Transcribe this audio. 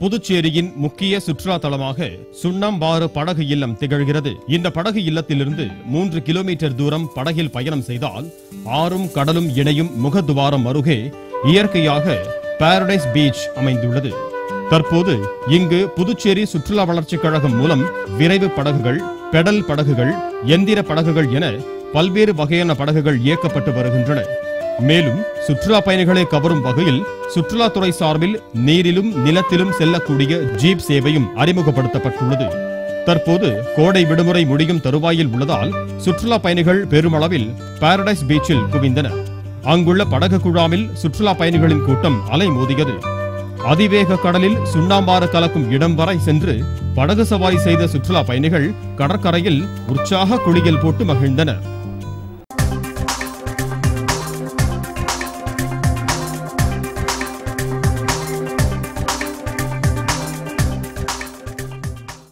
புதுச்சேரியின் முக்கிய சுற்றுலா தலமாக சுண்ணாம்பாறு படகு இல்லம் திகழ்கிறது. இந்த படகு இல்லத்திலிருந்து 3 கிலோமீட்டர் தூரம் படகில் பயணம் செய்தால் ஆறும் கடலும் இணையும் முகத்துவாரம் அருகே இயற்கையாக பாரடைஸ் பீச் அமைந்துள்ளது. தற்போது இங்கு புதுச்சேரி சுற்றுலா வளர்ச்சிக் கழகம் மூலம் விரைவு படகுகள், பெடல் படகுகள், எந்திர படகுகள் என பல்வேறு வகையான படகுகள் இயக்கப்பட்டு வருகின்றன. மேலும் சுற்றுலா பயணிகளை கவரும் வகையில் சுற்றுலாத்துறை சார்பில் நீரிலும் நிலத்திலும் செல்லக்கூடிய ஜீப் சேவையும் அறிமுகப்படுத்தப்பட்டுள்ளது. தற்போது கோடை விடுமுறை முடியும் தருவாயில் உள்ளதால் சுற்றுலா பயணிகள் பெருமளவில் பாரடைஸ் பீச்சில் குவிந்தனர். அங்குள்ள படகு குழாமில் சுற்றுலா பயணிகளின் கூட்டம் அலைமோதியது. அதிவேக கடலில் சுண்ணாம்பாறு கலக்கும் இடம் வரை சென்று படகு சவாரி செய்த சுற்றுலா பயணிகள் கடற்கரையில் உற்சாக குளியல் போட்டு மகிழ்ந்தனர்.